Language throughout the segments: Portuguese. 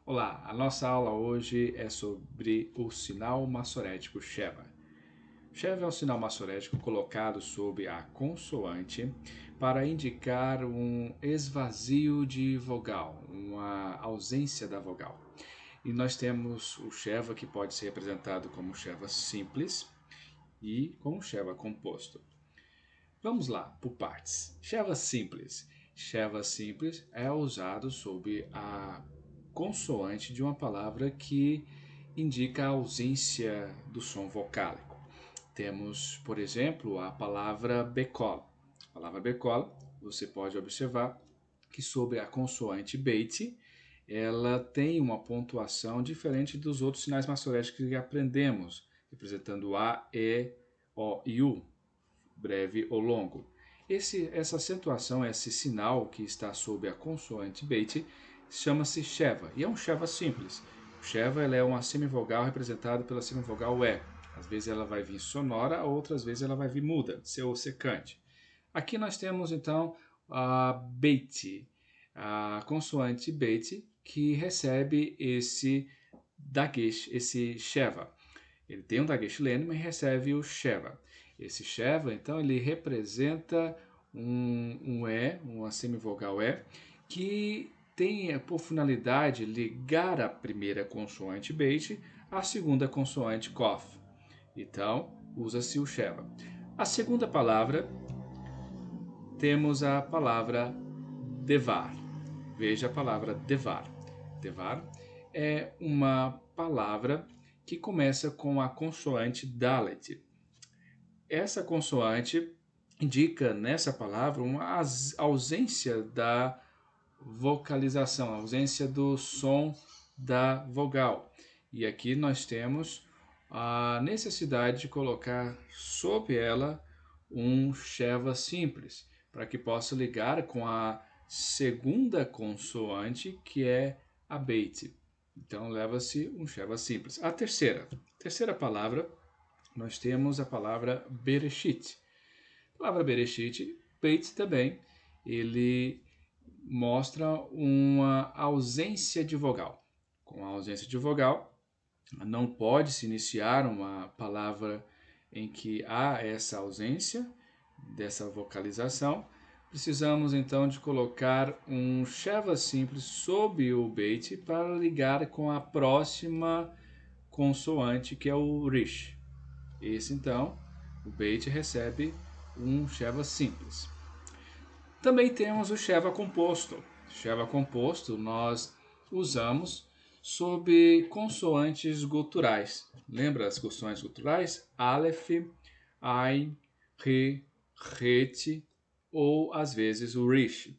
Olá, a nossa aula hoje é sobre o sinal massorético Sheva. Sheva é um sinal massorético colocado sob a consoante para indicar um esvazio de vogal, uma ausência da vogal. E nós temos o Sheva que pode ser representado como Sheva simples e como Sheva composto. Vamos lá, por partes. Sheva simples. Sheva simples é usado sob a consoante de uma palavra que indica a ausência do som vocálico. Temos, por exemplo, a palavra bekol. A palavra bekol, você pode observar que sobre a consoante beit, ela tem uma pontuação diferente dos outros sinais massoréticos que aprendemos, representando A, E, O e U, breve ou longo. Essa acentuação, esse sinal que está sob a consoante beit, chama-se Sheva, e é um Sheva simples. O Sheva é uma semivogal representada pela semivogal E. Às vezes ela vai vir sonora, outras vezes ela vai vir muda, ou secante. Aqui nós temos então a beit, a consoante beit, que recebe esse dagesh, esse Sheva. Ele tem um dagesh lene, mas recebe o Sheva. Esse Sheva, então, ele representa um E, uma semivogal E, que tem por finalidade ligar a primeira consoante beit à segunda consoante kof. Então, usa-se o Sheva. A segunda palavra, temos a palavra devar. Veja a palavra devar. Devar é uma palavra que começa com a consoante Dalet. Essa consoante indica nessa palavra uma ausência da vocalização, ausência do som da vogal. E aqui nós temos a necessidade de colocar sob ela um Sheva simples, para que possa ligar com a segunda consoante, que é a beit. Então leva-se um Sheva simples. A terceira palavra, nós temos a palavra Bereshit. A palavra Bereshit, Beit também, ele mostra uma ausência de vogal. Com a ausência de vogal, não pode se iniciar uma palavra em que há essa ausência dessa vocalização. Precisamos então de colocar um Sheva simples sob o Beit para ligar com a próxima consoante, que é o Rish. Esse então, o Beit recebe um Sheva simples. Também temos o Sheva composto. Sheva composto nós usamos sob consoantes guturais. Lembra as consoantes guturais? Aleph, Ain, Re, Het ou às vezes o Rish.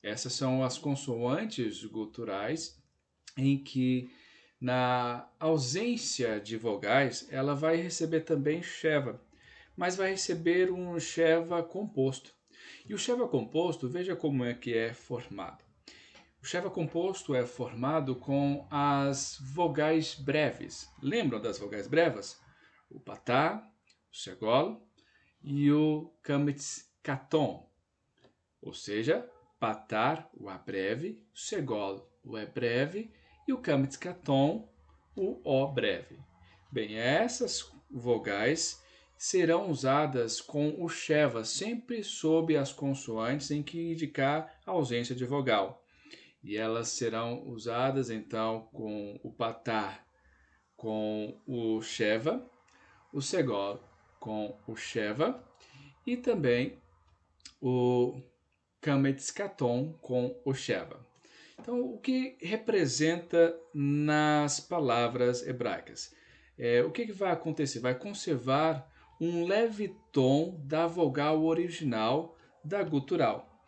Essas são as consoantes guturais em que, na ausência de vogais, ela vai receber também Sheva, mas vai receber um Sheva composto. E o Sheva composto, veja como é que é formado. O Sheva composto é formado com as vogais breves. Lembram das vogais breves? O patá, o segol e o kametz katon. Ou seja, patar, o A breve, o segol, o E breve, e o kametz katon, o O breve. Bem, essas vogais serão usadas com o Sheva, sempre sob as consoantes em que indicar a ausência de vogal. E elas serão usadas então com o patar com o Sheva, o segol com o Sheva e também o kametz katon com o Sheva. Então, o que representa nas palavras hebraicas? O que vai acontecer? Vai conservar um leve tom da vogal original da gutural.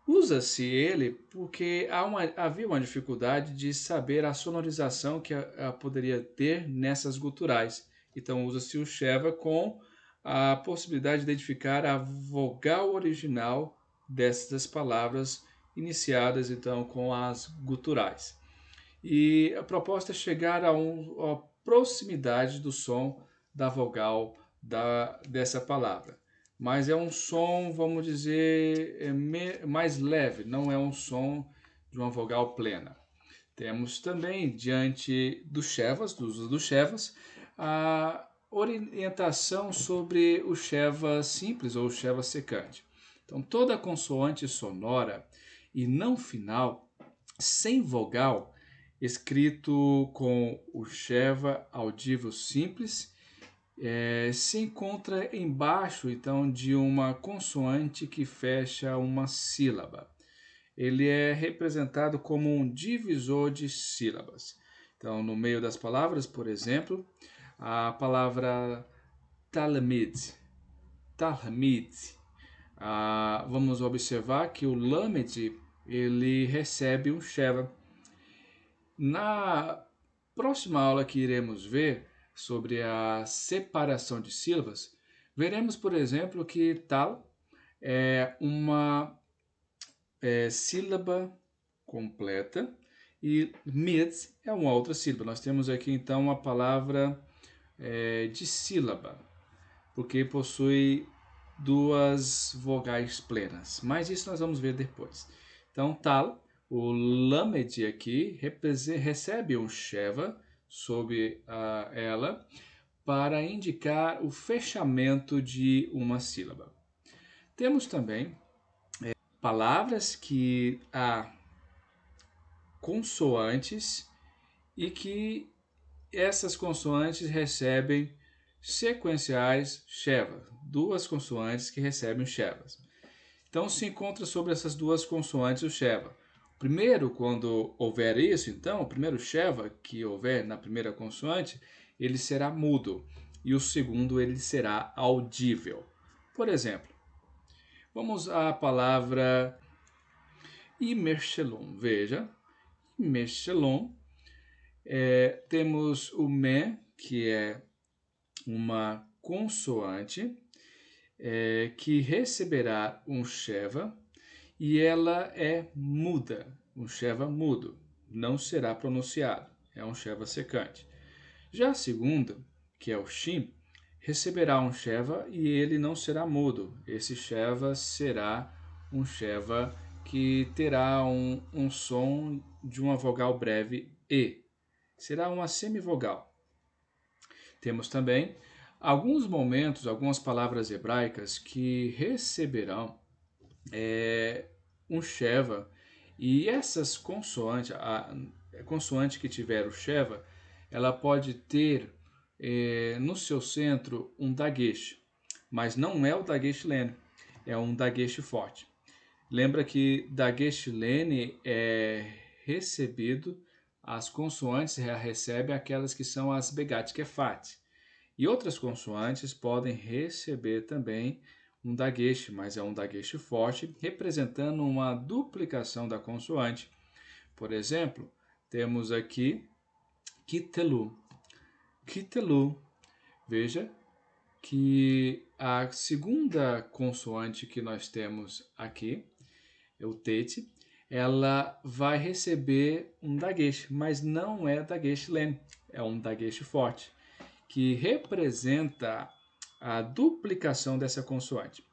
Usa-se ele porque havia uma dificuldade de saber a sonorização que poderia ter nessas guturais. Então, usa-se o Sheva com a possibilidade de identificar a vogal original dessas palavras iniciadas então com as guturais. E a proposta é chegar a proximidade do som da vogal dessa palavra. Mas é um som, vamos dizer, mais leve, não é um som de uma vogal plena. Temos também, diante dos shevas, do uso dos shevas, a orientação sobre o sheva simples ou o sheva secante. Então, toda consoante sonora e não final, sem vogal, escrito com o sheva audível simples, se encontra embaixo, então, de uma consoante que fecha uma sílaba. Ele é representado como um divisor de sílabas. Então, no meio das palavras, por exemplo, a palavra talmid. Talmid. Vamos observar que o lamed ele recebe um sheva. Na próxima aula que iremos ver sobre a separação de sílabas, veremos, por exemplo, que tal é uma sílaba completa e mid é uma outra sílaba. Nós temos aqui então a palavra de sílaba, porque possui duas vogais plenas. Mas isso nós vamos ver depois. Então, tal, o lamed aqui recebe um sheva sobre ela para indicar o fechamento de uma sílaba. Temos também palavras que há consoantes e que essas consoantes recebem sequenciais sheva, duas consoantes que recebem shevas. Então se encontra sobre essas duas consoantes o sheva. Primeiro, quando houver isso, então, o primeiro sheva que houver na primeira consoante, ele será mudo, e o segundo ele será audível. Por exemplo, vamos à palavra imershelon. Veja, imershelon, temos o me, que é uma consoante, que receberá um sheva, e ela é muda, um sheva mudo, não será pronunciado, é um sheva secante. Já a segunda, que é o shin, receberá um sheva e ele não será mudo, esse sheva será um sheva que terá um som de uma vogal breve e, será uma semivogal. Temos também alguns momentos, algumas palavras hebraicas que receberão um sheva, e essas consoantes, a consoante que tiver o sheva, ela pode ter no seu centro um dagesh, mas não é o dagesh lene, é um dagesh forte. Lembra que dagesh lene é recebido, as consoantes recebem aquelas que são as begat kefat. E outras consoantes podem receber também um dagesh, mas é um dagesh forte, representando uma duplicação da consoante. Por exemplo, temos aqui kitelu. Kitelu. Veja que a segunda consoante que nós temos aqui, o tete, ela vai receber um dagesh, mas não é dagesh lene, é um dagesh forte, que representa a duplicação dessa consoante.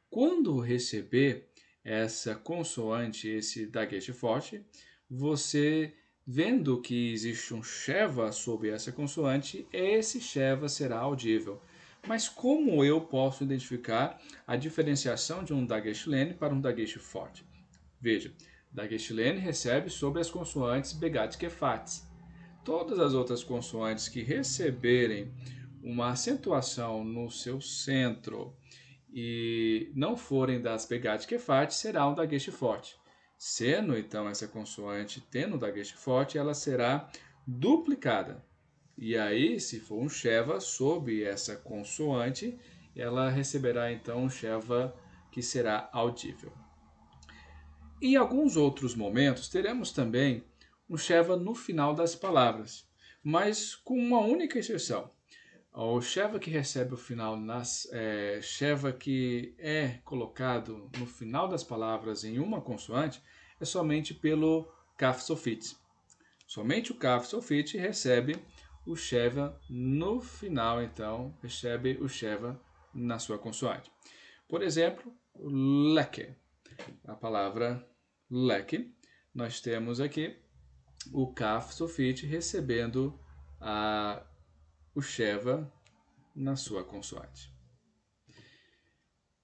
Quando receber essa consoante, esse dagesh forte, você, vendo que existe um sheva sobre essa consoante, esse sheva será audível. Mas como eu posso identificar a diferenciação de um dagesh lene para um dagesh forte? Veja, dagesh lene recebe sobre as consoantes begat kefat. Todas as outras consoantes que receberem uma acentuação no seu centro e não forem das begat kefat, será um dagesh forte. Sendo então essa consoante tendo um dagesh forte, ela será duplicada. E aí, se for um sheva sob essa consoante, ela receberá então um sheva que será audível. Em alguns outros momentos, teremos também um sheva no final das palavras, mas com uma única exceção. O sheva que recebe o final, sheva que é colocado no final das palavras em uma consoante, é somente pelo kaf sofit. Somente o kaf sofit recebe o sheva no final, então, recebe o sheva na sua consoante. Por exemplo, leke. A palavra leque, nós temos aqui o Kaf Sofit recebendo o Sheva na sua consoante.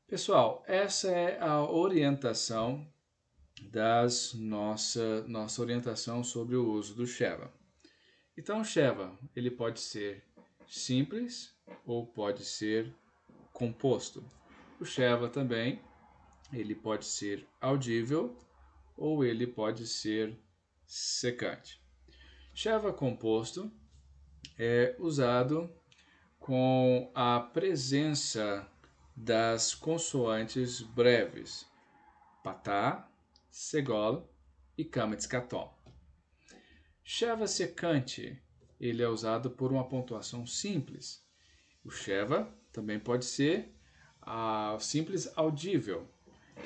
Pessoal, essa é a orientação nossa orientação sobre o uso do Sheva. Então, o Sheva, ele pode ser simples ou pode ser composto. O Sheva também, ele pode ser audível ou ele pode ser secante. Sheva composto é usado com a presença das consoantes breves patá, segol e kametz-katon. Sheva secante, ele é usado por uma pontuação simples. O Sheva também pode ser simples audível,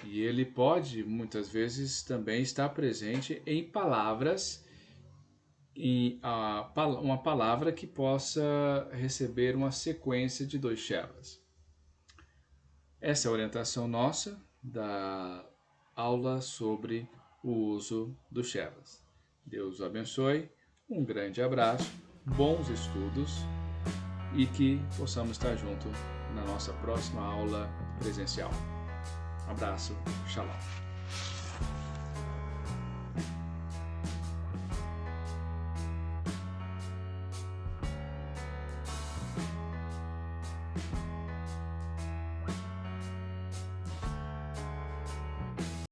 e ele pode, muitas vezes, também estar presente em palavras, uma palavra que possa receber uma sequência de 2 Shevas. Essa é a orientação nossa da aula sobre o uso dos Shevas. Deus o abençoe, um grande abraço, bons estudos e que possamos estar juntos na nossa próxima aula presencial. Abraço, Shalom.